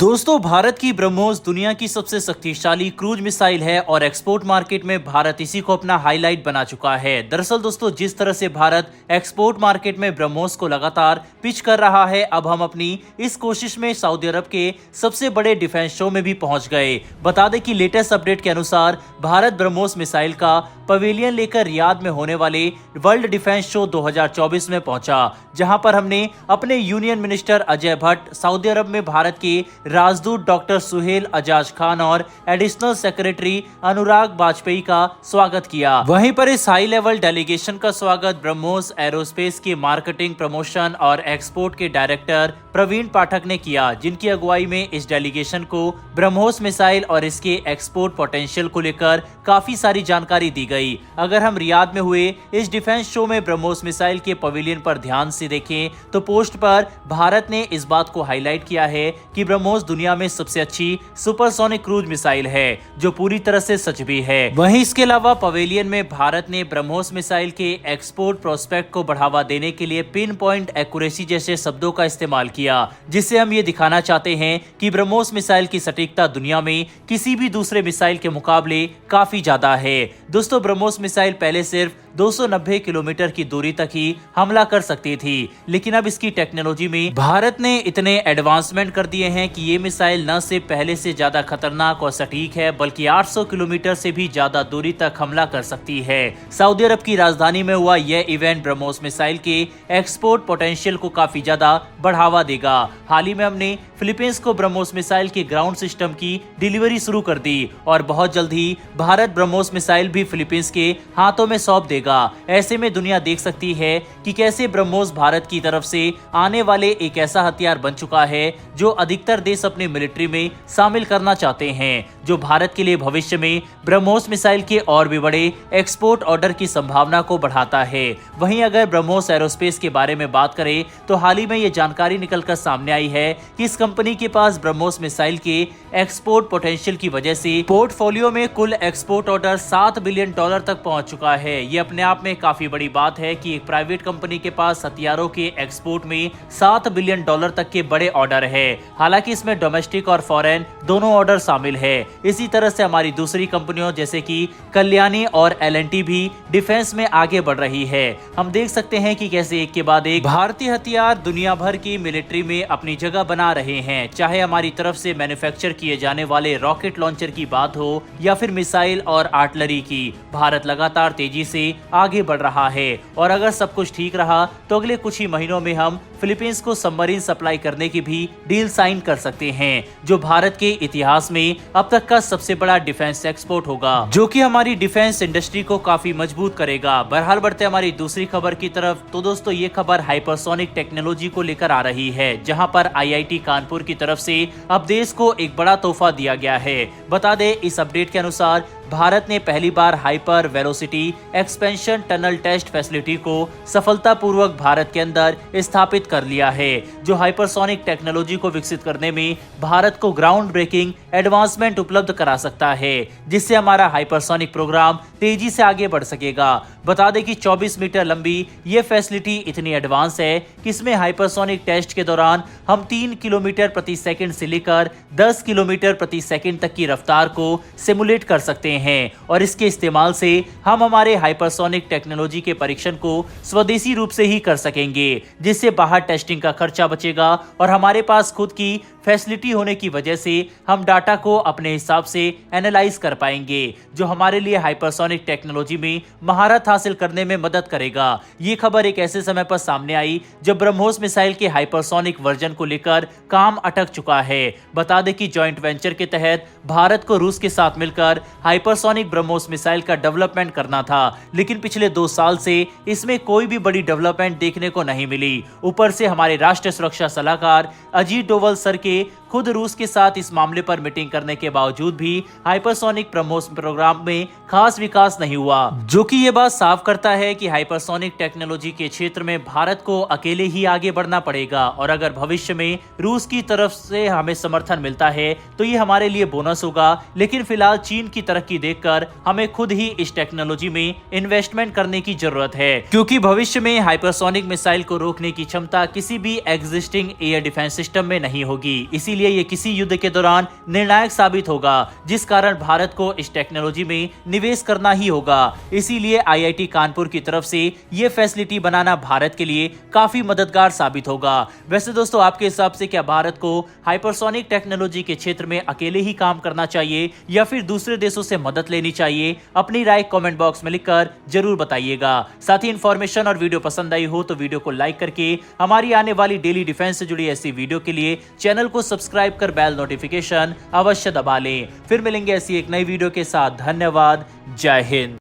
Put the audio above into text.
दोस्तों, भारत की ब्रह्मोस दुनिया की सबसे शक्तिशाली क्रूज मिसाइल है और एक्सपोर्ट मार्केट में भारत इसी को अपना हाईलाइट बना चुका है। दरअसल दोस्तों, जिस तरह से भारत एक्सपोर्ट मार्केट में ब्रह्मोस को लगातार पिच कर रहा है, अब हम अपनी इस कोशिश में सऊदी अरब के सबसे बड़े डिफेंस शो में भी पहुंच गए। बता दें कि लेटेस्ट अपडेट के अनुसार भारत ब्रह्मोस मिसाइल का पवेलियन लेकर रियाद में होने वाले वर्ल्ड डिफेंस शो 2024 में पहुंचा, जहां पर हमने अपने union minister Ajay Bhatt, Saudi Arab में भारत के राजदूत डॉक्टर सुहेल अजाज खान और एडिशनल सेक्रेटरी अनुराग वाजपेयी का स्वागत किया। वहीं पर इस हाई लेवल डेलीगेशन का स्वागत ब्रह्मोस एरोस्पेस की मार्केटिंग, प्रमोशन और एक्सपोर्ट के डायरेक्टर प्रवीण पाठक ने किया, जिनकी अगुवाई में इस डेलीगेशन को ब्रह्मोस मिसाइल और इसके एक्सपोर्ट पोटेंशियल को लेकर काफी सारी जानकारी दी गई। अगर हम रियाद में हुए इस डिफेंस शो में ब्रह्मोस मिसाइल के पवेलियन पर ध्यान से देखें तो पोस्ट पर भारत ने इस बात को हाईलाइट किया है कि ब्रह्मोस दुनिया में सबसे अच्छी सुपरसोनिक क्रूज मिसाइल है, जो पूरी तरह से सच भी है। वहीं इसके अलावा पवेलियन में भारत ने ब्रह्मोस मिसाइल के एक्सपोर्ट प्रोस्पेक्ट को बढ़ावा देने के लिए पिन पॉइंट एक्यूरेसी जैसे शब्दों का इस्तेमाल किया, जिससे हम ये दिखाना चाहते हैं कि ब्रह्मोस मिसाइल की सटीकता दुनिया में किसी भी दूसरे मिसाइल के मुकाबले काफी ज्यादा है। दोस्तों, ब्रह्मोस मिसाइल पहले सिर्फ 290 किलोमीटर की दूरी तक ही हमला कर सकती थी, लेकिन अब इसकी टेक्नोलॉजी में भारत ने इतने एडवांसमेंट कर दिए हैं कि ये मिसाइल न सिर्फ पहले से ज्यादा खतरनाक और सटीक है, बल्कि 800 किलोमीटर से भी ज्यादा दूरी तक हमला कर सकती है। सऊदी अरब की राजधानी में हुआ यह इवेंट ब्रह्मोस मिसाइल के एक्सपोर्ट पोटेंशियल को काफी ज्यादा बढ़ावा देगा। हाल ही में हमने फिलीपींस को ब्रह्मोस मिसाइल के ग्राउंड सिस्टम की डिलीवरी शुरू कर दी और बहुत जल्द ही भारत ब्रह्मोस मिसाइल भी फिलीपींस के हाथों में सौंप देगा। ऐसे में दुनिया देख सकती है कि कैसे ब्रह्मोस भारत की तरफ से आने वाले एक ऐसा हथियार बन चुका है जो अधिकतर देश अपने मिलिट्री में शामिल करना चाहते हैं, जो भारत के लिए भविष्य में ब्रह्मोस मिसाइल के और भी बड़े एक्सपोर्ट ऑर्डर की संभावना को बढ़ाता है। वहीं अगर ब्रह्मोस एरोस्पेस के बारे में बात करें तो हाल ही में ये जानकारी निकलकर सामने आई है कि इस कंपनी के पास ब्रह्मोस मिसाइल के एक्सपोर्ट पोटेंशियल की वजह से पोर्टफोलियो में कुल एक्सपोर्ट ऑर्डर $7 बिलियन तक पहुंच चुका है। ये अपने आप में काफी बड़ी बात है कि एक प्राइवेट कंपनी के पास हथियारों के एक्सपोर्ट में $7 बिलियन तक के बड़े ऑर्डर है। हालांकि इसमें डोमेस्टिक और फॉरेन दोनों ऑर्डर शामिल है। इसी तरह से हमारी दूसरी कंपनियों जैसे कि कल्याणी और L&T भी डिफेंस में आगे बढ़ रही है। हम देख सकते हैं कि कैसे एक के बाद एक भारतीय हथियार दुनिया भर की मिलिट्री में अपनी जगह बना रहे हैं, चाहे हमारी तरफ से मैन्युफैक्चर किए जाने वाले रॉकेट लॉन्चर की बात हो या फिर मिसाइल और आर्टिलरी की। भारत लगातार तेजी से आगे बढ़ रहा है और अगर सब कुछ ठीक रहा तो अगले कुछ ही महीनों में हम फिलीपींस को सबमरीन सप्लाई करने की भी डील साइन कर सकते हैं, जो भारत के इतिहास में अब तक का सबसे बड़ा डिफेंस एक्सपोर्ट होगा, जो कि हमारी डिफेंस इंडस्ट्री को काफी मजबूत करेगा। बहरहाल बढ़ते हमारी दूसरी खबर की तरफ, तो दोस्तों ये खबर हाइपरसोनिक टेक्नोलॉजी को लेकर आ रही है, जहां पर IIT कानपुर की तरफ से अब देश को एक बड़ा तोहफा दिया गया है। बता दें, इस अपडेट के अनुसार भारत ने पहली बार hyper velocity expansion tunnel test facility को सफलतापूर्वक भारत के अंदर स्थापित कर लिया है, जो हाइपरसोनिक टेक्नोलॉजी को विकसित करने में भारत को ग्राउंड ब्रेकिंग एडवांसमेंट उपलब्ध करा सकता है, जिससे हमारा हाइपरसोनिक प्रोग्राम तेजी से आगे बढ़ सकेगा। बता दें कि 24 मीटर लंबी ये फैसिलिटी इतनी एडवांस है कि इसमें हाइपरसोनिक टेस्ट के दौरान हम 3 किलोमीटर प्रति सेकंड से लेकर 10 किलोमीटर प्रति सेकंड तक की रफ्तार को सिमुलेट कर सकते हैं और इसके इस्तेमाल से हम हमारे हाइपरसोनिक टेक्नोलॉजी के परीक्षण को स्वदेशी रूप से ही कर सकेंगे, जिससे बाहर टेस्टिंग का खर्चा बचेगा और हमारे पास खुद की फैसिलिटी होने की वजह से हम डाटा को अपने हिसाब से एनालाइज कर पाएंगे, जो हमारे लिए हाइपरसोनिक टेक्नोलॉजी में महारत हासिल करने में मदद करेगा। ये खबर एक ऐसे समय पर सामने आई जब ब्रह्मोस मिसाइल के हाइपरसोनिक वर्जन को लेकर काम अटक चुका है। बता दें कि जॉइंट वेंचर के तहत भारत को रूस के साथ मिलकर हाइपरसोनिक ब्रह्मोस मिसाइल का डेवलपमेंट करना था, लेकिन पिछले 2 साल से इसमें कोई भी बड़ी डेवलपमेंट देखने को नहीं मिली। ऊपर से हमारे राष्ट्रीय सुरक्षा सलाहकार अजीत डोवल सर के खुद रूस के साथ इस मामले पर मीटिंग करने के बावजूद भी हाइपरसोनिक ब्रह्मोस प्रोग्राम में खास विकास नहीं हुआ, जो कि ये बात साफ करता है कि हाइपरसोनिक टेक्नोलॉजी के क्षेत्र में भारत को अकेले ही आगे बढ़ना पड़ेगा और अगर भविष्य में रूस की तरफ से हमें समर्थन मिलता है तो ये हमारे लिए बोनस होगा। लेकिन फिलहाल चीन की तरक्की तरक्की देखकर हमें खुद ही इस टेक्नोलॉजी में इन्वेस्टमेंट करने की जरूरत है, क्योंकि भविष्य में हाइपरसोनिक मिसाइल को रोकने की क्षमता किसी भी एग्जिस्टिंग एयर डिफेंस सिस्टम में नहीं होगी। इसीलिए ये किसी युद्ध के दौरान निर्णायक साबित होगा, जिस कारण भारत को इस टेक्नोलॉजी में निवेश करना ही होगा। इसीलिए IIT कानपुर की तरफ से ये फैसिलिटी बनाना भारत के लिए काफी मददगार साबित होगा। वैसे दोस्तों, आपके हिसाब से क्या भारत को हाइपरसोनिक टेक्नोलॉजी के क्षेत्र में अकेले ही काम करना चाहिए या फिर दूसरे देशों से मदद लेनी चाहिए? अपनी राय कमेंट बॉक्स में लिखकर जरूर बताइएगा। साथ ही इन्फॉर्मेशन और वीडियो पसंद आई हो तो वीडियो को लाइक करके हमारी आने वाली डेली डिफेंस से जुड़ी ऐसी वीडियो के लिए चैनल को सब्सक्राइब कर बेल नोटिफिकेशन अवश्य दबा लें। फिर मिलेंगे ऐसी एक नई वीडियो के साथ। धन्यवाद। जय हिंद।